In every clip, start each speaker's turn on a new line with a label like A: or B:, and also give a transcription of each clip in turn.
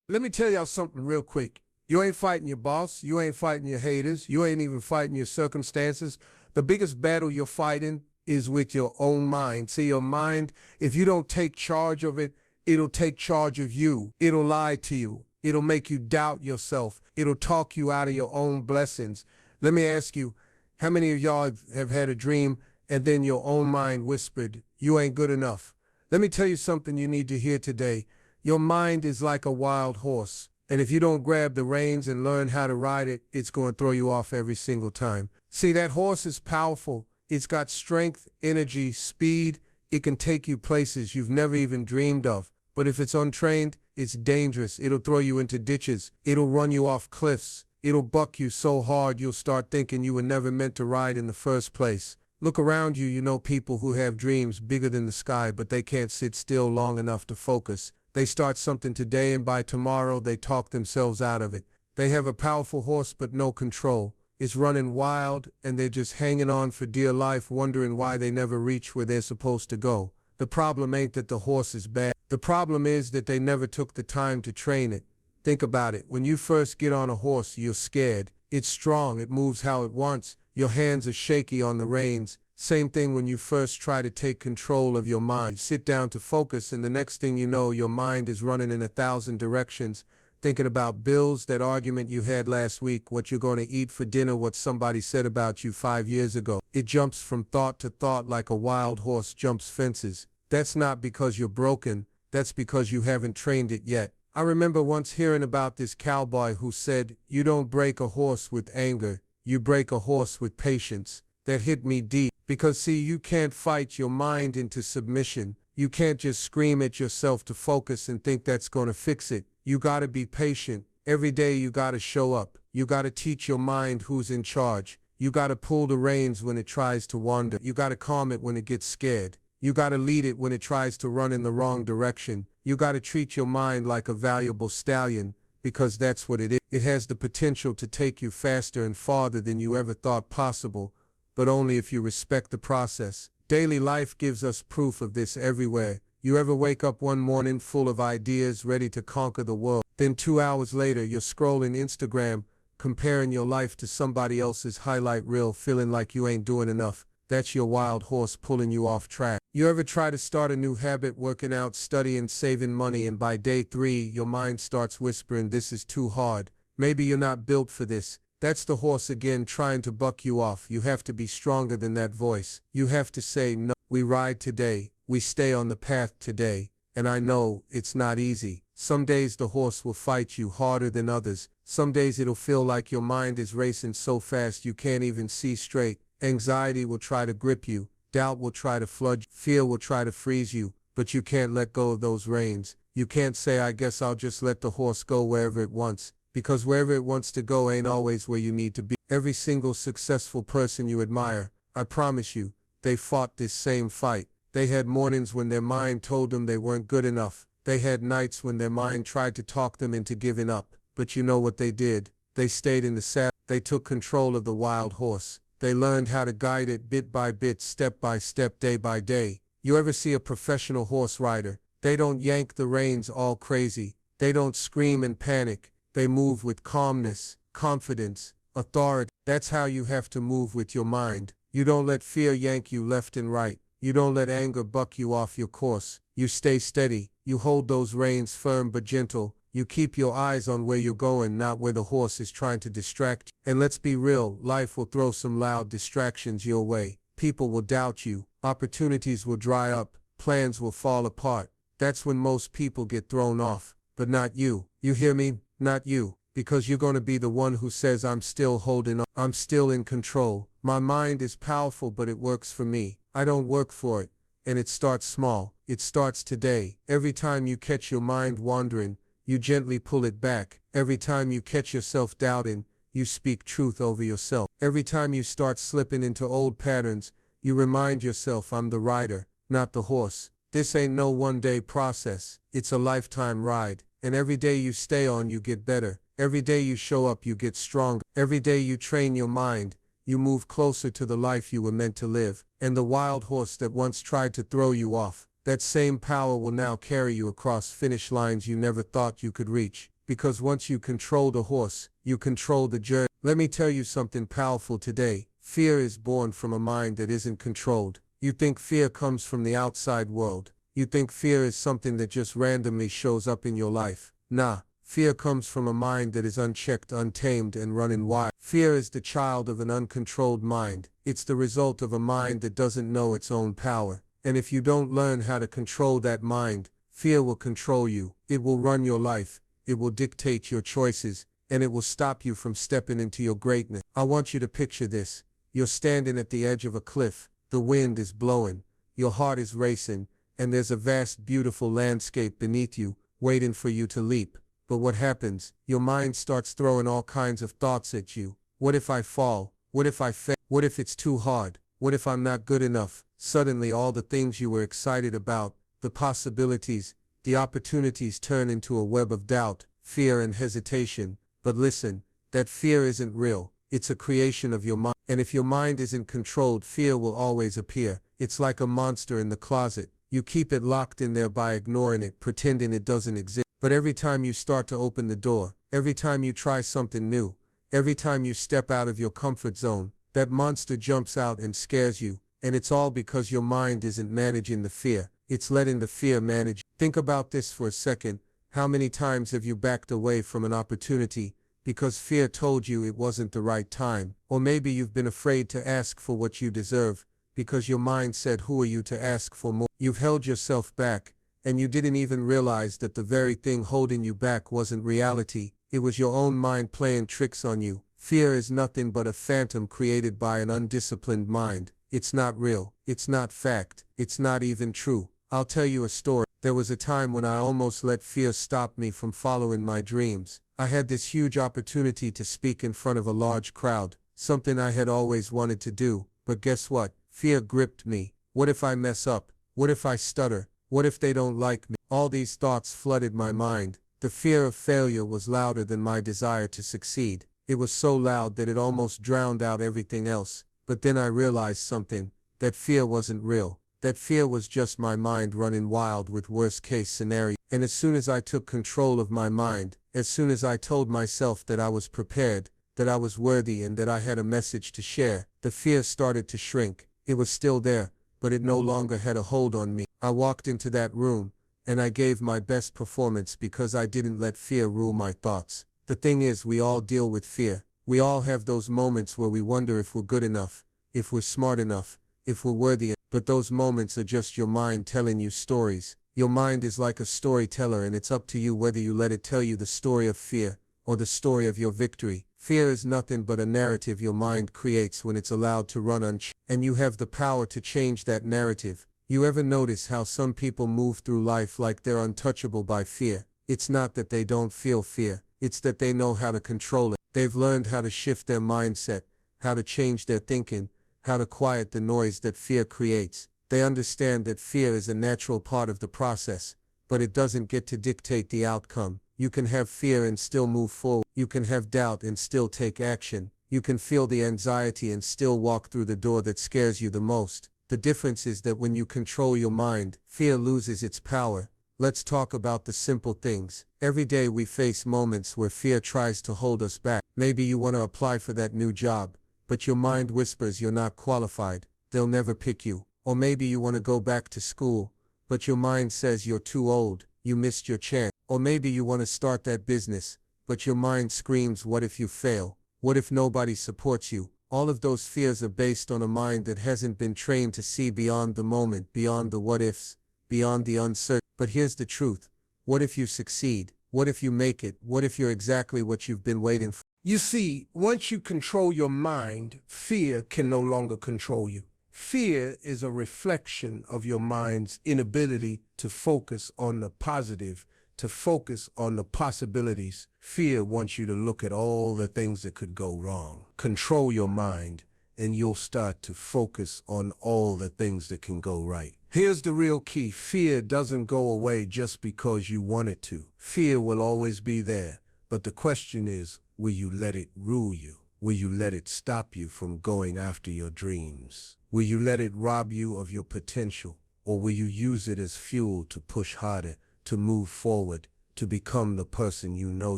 A: Let me tell y'all something real quick. You ain't fighting your boss. You ain't fighting your haters. You ain't even fighting your circumstances. The biggest battle you're fighting is with your own mind. See, your mind, if you don't take charge of it, it'll take charge of you. It'll lie to you. It'll make you doubt yourself. It'll talk you out of your own blessings. Let me ask you, how many of y'all have had a dream and then your own mind whispered, you ain't good enough? Let me tell you something you need to hear today. Your mind is like a wild horse, and if you don't grab the reins and learn how to ride it, it's going to throw you off every single time. See, that horse is powerful. It's got strength, energy, speed. It can take you places you've never even dreamed of. But if it's untrained, it's dangerous. It'll throw you into ditches. It'll run you off cliffs. It'll buck you so hard you'll start thinking you were never meant to ride in the first place. Look around you, you know people who have dreams bigger than the sky, but they can't sit still long enough to focus. They start something today and by tomorrow they talk themselves out of it. They have a powerful horse but no control. It's running wild and they're just hanging on for dear life, wondering why they never reach where they're supposed to go. The problem ain't that the horse is bad. The problem is that they never took the time to train it. Think about it. When you first get on a horse, you're scared. It's strong. It moves how it wants. Your hands are shaky on the reins. Same thing when you first try to take control of your mind. Sit down to focus, and the next thing you know, your mind is running in 1,000 directions, thinking about bills, that argument you had last week, what you're going to eat for dinner, what somebody said about you 5 years ago. It jumps from thought to thought like a wild horse jumps fences. That's not because you're broken. That's because you haven't trained it yet. I remember once hearing about this cowboy who said, "You don't break a horse with anger. You break a horse with patience." That hit me deep. Because see, you can't fight your mind into submission. You can't just scream at yourself to focus and think that's going to fix it. You got to be patient. Every day you got to show up. You got to teach your mind who's in charge. You got to pull the reins when it tries to wander. You got to calm it when it gets scared. You got to lead it when it tries to run in the wrong direction. You got to treat your mind like a valuable stallion, because that's what it is. It has the potential to take you faster and farther than you ever thought possible, but only if you respect the process. Daily life gives us proof of this everywhere. You ever wake up one morning full of ideas, ready to conquer the world? Then 2 hours later, you're scrolling Instagram, comparing your life to somebody else's highlight reel, feeling like you ain't doing enough. That's your wild horse pulling you off track. You ever try to start a new habit, working out, studying, saving money, and by day 3, your mind starts whispering, this is too hard. Maybe you're not built for this. That's the horse again trying to buck you off. You have to be stronger than that voice. You have to say, no, we ride today. We stay on the path today. And I know it's not easy. Some days the horse will fight you harder than others. Some days it'll feel like your mind is racing so fast you can't even see straight. Anxiety will try to grip you. Doubt will try to flood you. Fear will try to freeze you. But you can't let go of those reins. You can't say, I guess I'll just let the horse go wherever it wants. Because wherever it wants to go ain't always where you need to be. Every single successful person you admire, I promise you, they fought this same fight. They had mornings when their mind told them they weren't good enough. They had nights when their mind tried to talk them into giving up. But you know what they did? They stayed in the saddle. They took control of the wild horse. They learned how to guide it bit by bit, step by step, day by day. You ever see a professional horse rider? They don't yank the reins all crazy. They don't scream and panic. They move with calmness, confidence, authority. That's how you have to move with your mind. You don't let fear yank you left and right. You don't let anger buck you off your course. You stay steady. You hold those reins firm but gentle. You keep your eyes on where you're going, not where the horse is trying to distract you. And let's be real, life will throw some loud distractions your way. People will doubt you. Opportunities will dry up. Plans will fall apart. That's when most people get thrown off. But not you. You hear me? Not you. Because you're going to be the one who says, I'm still holding on. I'm still in control. My mind is powerful, but it works for me. I don't work for it. And it starts small. It starts today. Every time you catch your mind wandering, you gently pull it back. Every time you catch yourself doubting, you speak truth over yourself. Every time you start slipping into old patterns, you remind yourself, I'm the rider, not the horse. This ain't no one-day process. It's a lifetime ride. And every day you stay on, you get better. Every day you show up, you get stronger. Every day you train your mind, you move closer to the life you were meant to live. And the wild horse that once tried to throw you off, that same power will now carry you across finish lines you never thought you could reach. because once you control the horse, you control the journey. Let me tell you something powerful today. Fear is born from a mind that isn't controlled. You think fear comes from the outside world. You think fear is something that just randomly shows up in your life. Nah, fear comes from a mind that is unchecked, untamed, and running wild. Fear is the child of an uncontrolled mind. It's the result of a mind that doesn't know its own power. And if you don't learn how to control that mind, fear will control you. It will run your life. It will dictate your choices, and it will stop you from stepping into your greatness. I want you to picture this. You're standing at the edge of a cliff. The wind is blowing. Your heart is racing, and there's a vast, beautiful landscape beneath you, waiting for you to leap. But what happens? Your mind starts throwing all kinds of thoughts at you. What if I fall? What if I fail? What if it's too hard? What if I'm not good enough? Suddenly all the things you were excited about, the possibilities, the opportunities turn into a web of doubt, fear, and hesitation. But listen, that fear isn't real. It's a creation of your mind. And if your mind isn't controlled, fear will always appear. It's like a monster in the closet. You keep it locked in there by ignoring it, pretending it doesn't exist. But every time you start to open the door, every time you try something new, every time you step out of your comfort zone, that monster jumps out and scares you. And it's all because your mind isn't managing the fear. It's letting the fear manage. Think about this for a second. How many times have you backed away from an opportunity because fear told you it wasn't the right time? Or maybe you've been afraid to ask for what you deserve because your mind said, who are you to ask for more? You've held yourself back, and you didn't even realize that the very thing holding you back wasn't reality. It was your own mind playing tricks on you. Fear is nothing but a phantom created by an undisciplined mind. It's not real. It's not fact. It's not even true. I'll tell you a story. There was a time when I almost let fear stop me from following my dreams. I had this huge opportunity to speak in front of a large crowd, something I had always wanted to do. But guess what? Fear gripped me. What if I mess up? What if I stutter? What if they don't like me? All these thoughts flooded my mind. The fear of failure was louder than my desire to succeed. It was so loud that it almost drowned out everything else. But then I realized something. That fear wasn't real. That fear was just my mind running wild with worst-case scenarios. And as soon as I took control of my mind, as soon as I told myself that I was prepared, that I was worthy, and that I had a message to share, the fear started to shrink. It was still there, but it no longer had a hold on me. I walked into that room, and I gave my best performance because I didn't let fear rule my thoughts. The thing is, we all deal with fear. We all have those moments where we wonder if we're good enough, if we're smart enough, if we're worthy. But those moments are just your mind telling you stories. Your mind is like a storyteller, and it's up to you whether you let it tell you the story of fear or the story of your victory. Fear is nothing but a narrative your mind creates when it's allowed to run unchecked. And you have the power to change that narrative. You ever notice how some people move through life like they're untouchable by fear? It's not that they don't feel fear. It's that they know how to control it. They've learned how to shift their mindset, how to change their thinking, how to quiet the noise that fear creates. They understand that fear is a natural part of the process, but it doesn't get to dictate the outcome. You can have fear and still move forward. You can have doubt and still take action. You can feel the anxiety and still walk through the door that scares you the most. The difference is that when you control your mind, fear loses its power. Let's talk about the simple things. Every day we face moments where fear tries to hold us back. Maybe you want to apply for that new job, but your mind whispers you're not qualified. They'll never pick you. Or maybe you want to go back to school, but your mind says you're too old, you missed your chance. Or maybe you want to start that business, but your mind screams, what if you fail? What if nobody supports you? All of those fears are based on a mind that hasn't been trained to see beyond the moment, beyond the what ifs, beyond the uncertain. But here's the truth. What if you succeed? What if you make it? What if you're exactly what you've been waiting for?
B: You see, once you control your mind, fear can no longer control you. Fear is a reflection of your mind's inability to focus on the positive, to focus on the possibilities. Fear wants you to look at all the things that could go wrong. Control your mind, and you'll start to focus on all the things that can go right. Here's the real key. Fear doesn't go away just because you want it to. Fear will always be there, but the question is, will you let it rule you? Will you let it stop you from going after your dreams? Will you let it rob you of your potential? Or will you use it as fuel to push harder, to move forward,
A: to become the person you know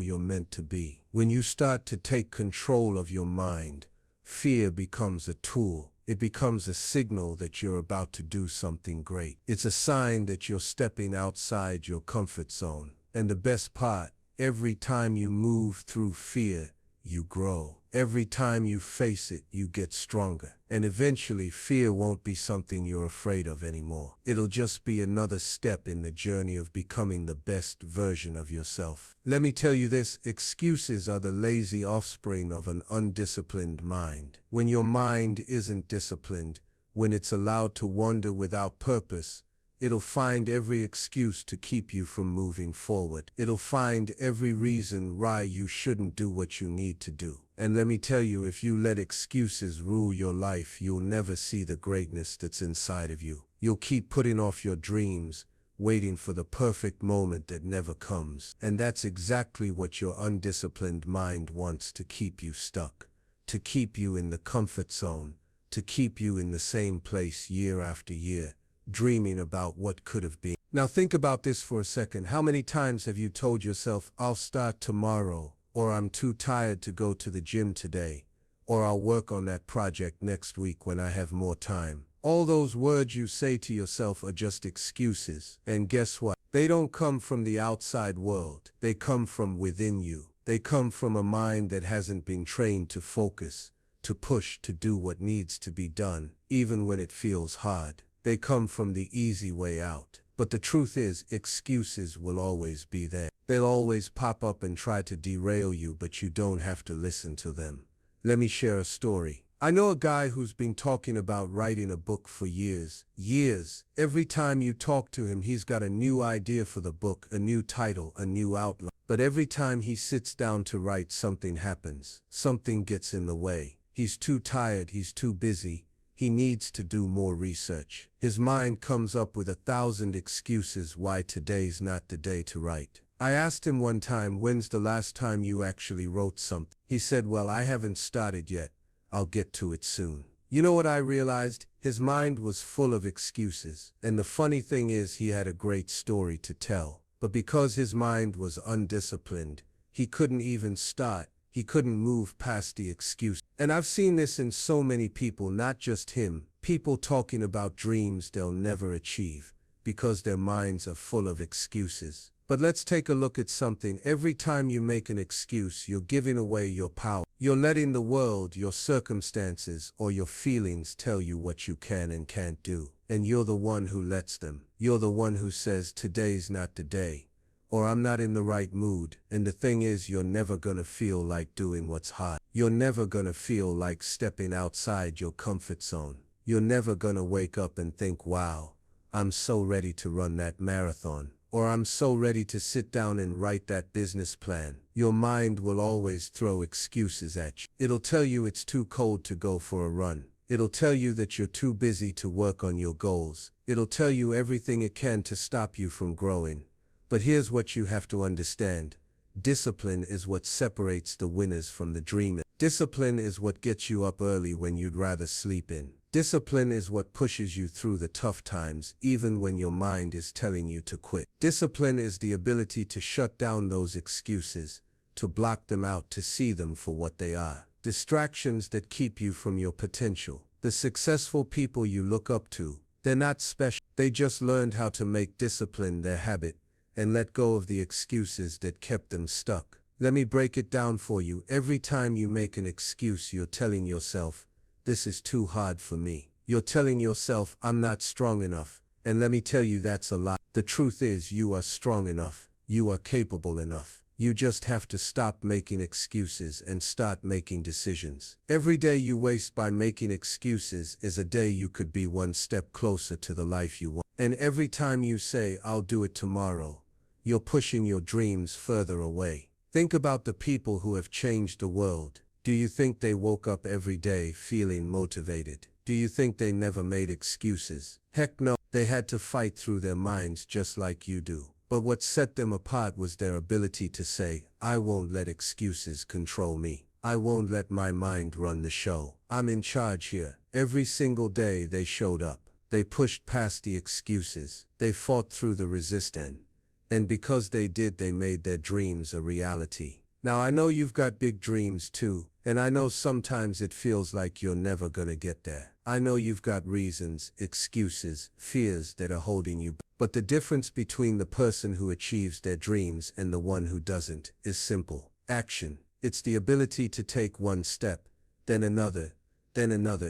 A: you're meant to be. When you start to take control of your mind, fear becomes a tool. It becomes a signal that you're about to do something great. It's a sign that you're stepping outside your comfort zone. And the best part, every time you move through fear, you grow. Every time you face it, you get stronger. And eventually, fear won't be something you're afraid of anymore. It'll just be another step in the journey of becoming the best version of yourself. Let me tell you this, excuses are the lazy offspring of an undisciplined mind. When your mind isn't disciplined, when it's allowed to wander without purpose, it'll find every excuse to keep you from moving forward. It'll find every reason why you shouldn't do what you need to do. And let me tell you, if you let excuses rule your life, you'll never see the greatness that's inside of you. You'll keep putting off your dreams, waiting for the perfect moment that never comes. And that's exactly what your undisciplined mind wants, to keep you stuck, to keep you in the comfort zone, to keep you in the same place year after year, dreaming about what could have been. Now think about this for a second. How many times have you told yourself, I'll start tomorrow, or I'm too tired to go to the gym today, or I'll work on that project next week when I have more time? All those words you say to yourself are just excuses. And guess what? They don't come from the outside world. They come from within you. They come from a mind that hasn't been trained to focus, to push, to do what needs to be done, even when it feels hard. They come from the easy way out. But the truth is, excuses will always be there. They'll always pop up and try to derail you, but you don't have to listen to them. Let me share a story. I know a guy who's been talking about writing a book for years. Every time you talk to him, he's got a new idea for the book, a new title, a new outline. But every time he sits down to write, something happens. Something gets in the way. He's too tired, he's too busy. He needs to do more research. His mind comes up with 1,000 excuses why today's not the day to write. I asked him one time, when's the last time you actually wrote something? He said, well, I haven't started yet. I'll get to it soon. You know what I realized? His mind was full of excuses. And the funny thing is, he had a great story to tell. But because his mind was undisciplined, he couldn't even start. He couldn't move past the excuse. And I've seen this in so many people, not just him. People talking about dreams they'll never achieve because their minds are full of excuses. But let's take a look at something. Every time you make an excuse, you're giving away your power. You're letting the world, your circumstances, or your feelings tell you what you can and can't do. And you're the one who lets them. You're the one who says, today's not the day, or I'm not in the right mood. And the thing is, you're never gonna feel like doing what's hard. You're never gonna feel like stepping outside your comfort zone. You're never gonna wake up and think, wow, I'm so ready to run that marathon, or I'm so ready to sit down and write that business plan. Your mind will always throw excuses at you. It'll tell you it's too cold to go for a run. It'll tell you that you're too busy to work on your goals. It'll tell you everything it can to stop you from growing. But here's what you have to understand. Discipline is what separates the winners from the dreamers. Discipline is what gets you up early when you'd rather sleep in. Discipline is what pushes you through the tough times, even when your mind is telling you to quit. Discipline is the ability to shut down those excuses, to block them out, to see them for what they are. Distractions that keep you from your potential. The successful people you look up to, they're not special. They just learned how to make discipline their habit and let go of the excuses that kept them stuck. Let me break it down for you. Every time you make an excuse, you're telling yourself, this is too hard for me. You're telling yourself, I'm not strong enough. And let me tell you, that's a lie. The truth is, you are strong enough. You are capable enough. You just have to stop making excuses and start making decisions. Every day you waste by making excuses is a day you could be one step closer to the life you want. And every time you say, I'll do it tomorrow, you're pushing your dreams further away. Think about the people who have changed the world. Do you think they woke up every day feeling motivated? Do you think they never made excuses? Heck no, they had to fight through their minds just like you do. But what set them apart was their ability to say, I won't let excuses control me. I won't let my mind run the show. I'm in charge here. Every single day they showed up. They pushed past the excuses. They fought through the resistance.
B: And because they did, they made their dreams a reality. Now I know you've got big dreams too, and I know sometimes it feels like you're never gonna get there. I know you've got reasons, excuses, fears that are holding you back. But the difference between the person who achieves their dreams and the one who doesn't is simple. Action. It's the ability to take one step, then another,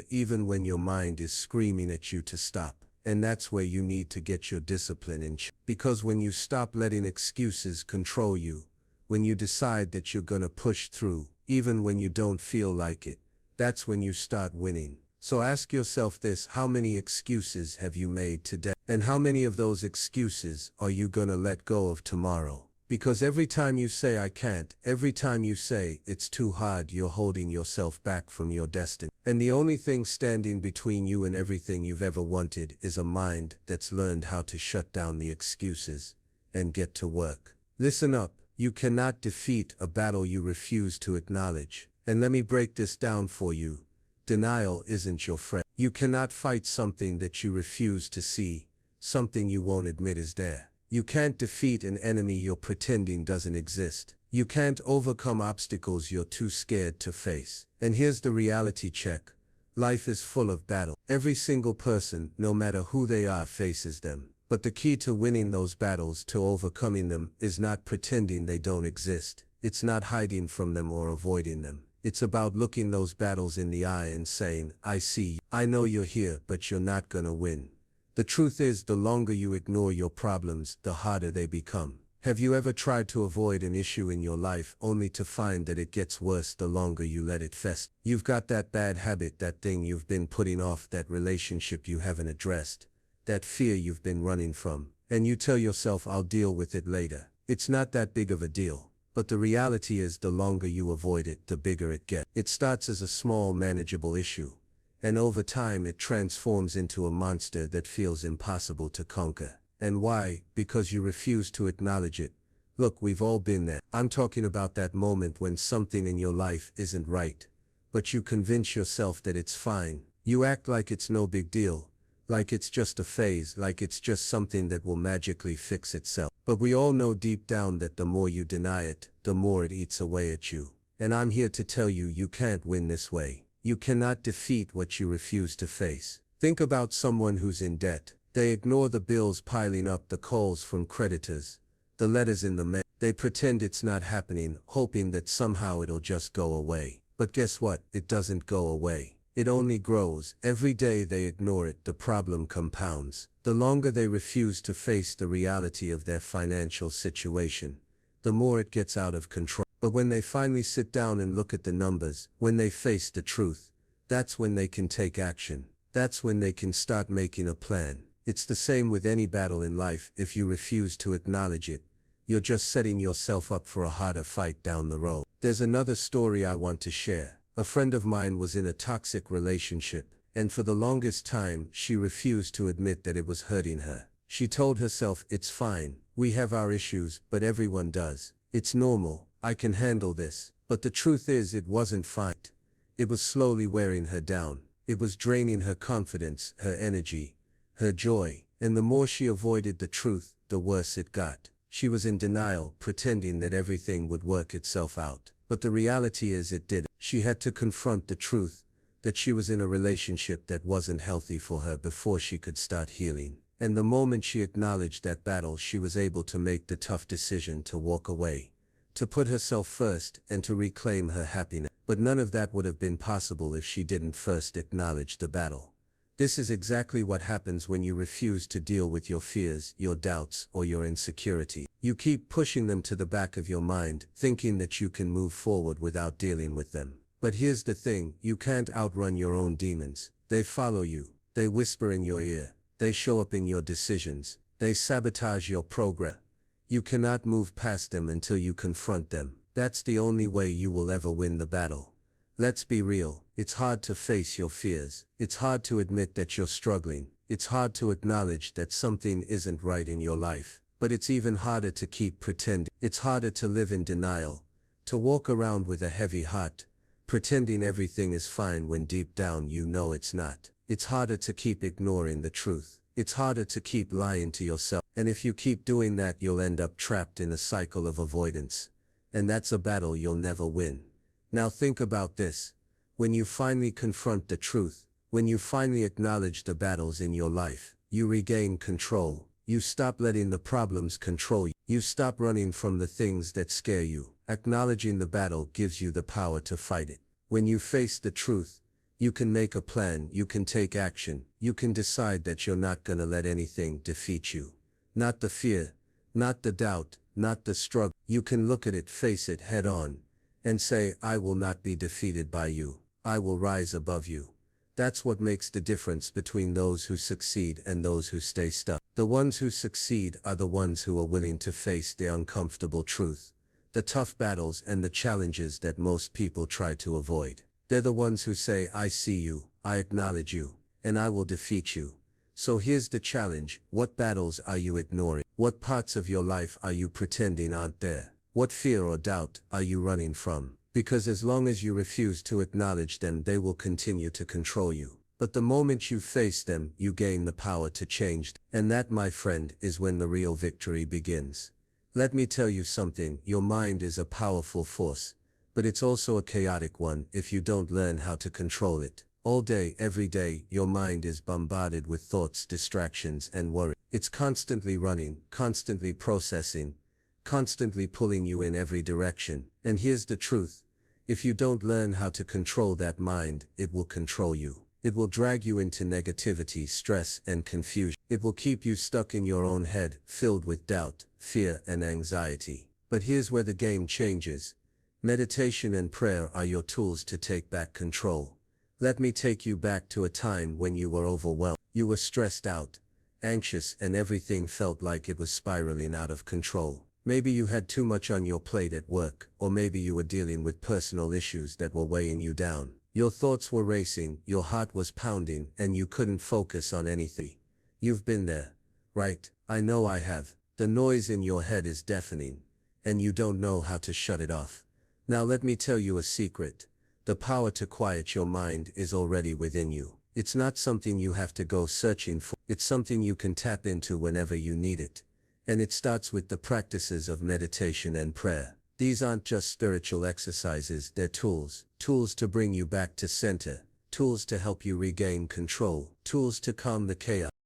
B: even when your mind is screaming at you to stop. And that's where you need to get your discipline in check. Because when you stop letting excuses control you, when you decide that you're gonna push through, even when you don't feel like it, that's when you start winning. So ask yourself this: how many excuses have you made today? And how many of those excuses are you gonna let go of tomorrow? Because every time you say I can't, every time you say it's too hard, you're holding yourself back from your destiny. And the only thing standing between you and everything you've ever wanted is a mind that's learned how to shut down the excuses and get to work. Listen up. You cannot defeat a battle you refuse to acknowledge. And let me break this down for you. Denial isn't your friend. You cannot fight something that you refuse to see, something you won't admit is there. You can't defeat an enemy you're pretending doesn't exist. You can't overcome obstacles you're too scared to face. And here's the reality check. Life is full of battles. Every single person, no matter who they are, faces them. But the key to winning those battles, to overcoming them, is not pretending they don't exist. It's not hiding from them or avoiding them. It's about looking those battles in the eye and saying, I see you. I know you're here, but you're not gonna win. The truth is, the longer you ignore your problems, the harder they become. Have you ever tried to avoid an issue in your life only to find that it gets worse the longer you let it fester? You've got that bad habit, that thing you've been putting off, that relationship you haven't addressed, that fear you've been running from, and you tell yourself, I'll deal with it later. It's not that big of a deal. But the reality is, the longer you avoid it, the bigger it gets. It starts as a small, manageable issue, and over time it transforms into a monster that feels impossible to conquer. And why? Because you refuse to acknowledge it. Look, we've all been there. I'm talking about that moment when something in your life isn't right, but you convince yourself that it's fine. You act like it's no big deal, like it's just a phase, like it's just something that will magically fix itself. But we all know deep down that the more you deny it, the more it eats away at you. And I'm here to tell you, you can't win this way. You cannot defeat what you refuse to face. Think about someone who's in debt. They ignore the bills piling up, the calls from creditors, the letters in the mail. They pretend it's not happening, hoping that somehow it'll just go away. But guess what? It doesn't go away. It only grows. Every day they ignore it, the problem compounds. The longer they refuse to face the reality of their financial situation, the more it gets out of control. But when they finally sit down and look at the numbers, when they face the truth, that's when they can take action. That's when they can start making a plan. It's the same with any battle in life. If you refuse to acknowledge it, you're just setting yourself up for a harder fight down the road. There's another story I want to share. A friend of mine was in a toxic relationship, and for the longest time, she refused to admit that it was hurting her. She told herself, it's fine, we have our issues, but everyone does. It's normal, I can handle this. But the truth is, it wasn't fine. It was slowly wearing her down. It was draining her confidence, her energy, her joy. And the more she avoided the truth, the worse it got. She was in denial, pretending that everything would work itself out. But the reality is, it didn't. She had to confront the truth, that she was in a relationship that wasn't healthy for her, before she could start healing. And the moment she acknowledged that battle, she was able to make the tough decision to walk away, to put herself first, and to reclaim her happiness. But none of that would have been possible if she didn't first acknowledge the battle. This is exactly what happens when you refuse to deal with your fears, your doubts, or your insecurity. You keep pushing them to the back of your mind, thinking that you can move forward without dealing with them. But here's the thing, you can't outrun your own demons. They follow you. They whisper in your ear. They show up in your decisions. They sabotage your progress. You cannot move past them until you confront them. That's the only way you will ever win the battle. Let's be real. It's hard to face your fears. It's hard to admit that you're struggling. It's hard to acknowledge that something isn't right in your life. But it's even harder to keep pretending. It's harder to live in denial, to walk around with a heavy heart, pretending everything is fine when deep down you know it's not. It's harder to keep ignoring the truth. It's harder to keep lying to yourself.
C: And if you keep doing that, you'll end up trapped in a cycle of avoidance. And that's a battle you'll never win. Now think about this. When you finally confront the truth, when you finally acknowledge the battles in your life, you regain control. You stop letting the problems control you. You stop running from the things that scare you. Acknowledging the battle gives you the power to fight it. When you face the truth, you can make a plan, you can take action, you can decide that you're not gonna let anything defeat you. Not the fear, not the doubt, not the struggle. You can look at it, face it head on, and say, I will not be defeated by you. I will rise above you. That's what makes the difference between those who succeed and those who stay stuck. The ones who succeed are the ones who are willing to face the uncomfortable truth, the tough battles and the challenges that most people try to avoid. They're the ones who say, I see you, I acknowledge you, and I will defeat you. So here's the challenge. What battles are you ignoring? What parts of your life are you pretending aren't there? What fear or doubt are you running from? Because as long as you refuse to acknowledge them, they will continue to control you. But the moment you face them, you gain the power to change. And that, my friend, is when the real victory begins. Let me tell you something, your mind is a powerful force, but it's also a chaotic one if you don't learn how to control it. All day, every day, your mind is bombarded with thoughts, distractions, and worry. It's constantly running, constantly processing, constantly pulling you in every direction. And here's the truth. If you don't learn how to control that mind, it will control you. It will drag you into negativity, stress, and confusion. It will keep you stuck in your own head, filled with doubt, fear, and anxiety. But here's where the game changes. Meditation and prayer are your tools to take back control. Let me take you back to a time when you were overwhelmed. You were stressed out, anxious, and everything felt like it was spiraling out of control. Maybe you had too much on your plate at work, or maybe you were dealing with personal issues that were weighing you down. Your thoughts were racing, your heart was pounding, and you couldn't focus on anything. You've been there, right? I know I have. The noise in your head is deafening, and you don't know how to shut it off. Now let me tell you a secret. The power to quiet your mind is already within you. It's not something you have to go searching for. It's something you can tap into whenever you need it. And it starts with the practices of meditation and prayer. These aren't just spiritual exercises, they're tools. Tools to bring you back to center. Tools to help you regain control. Tools to calm the chaos.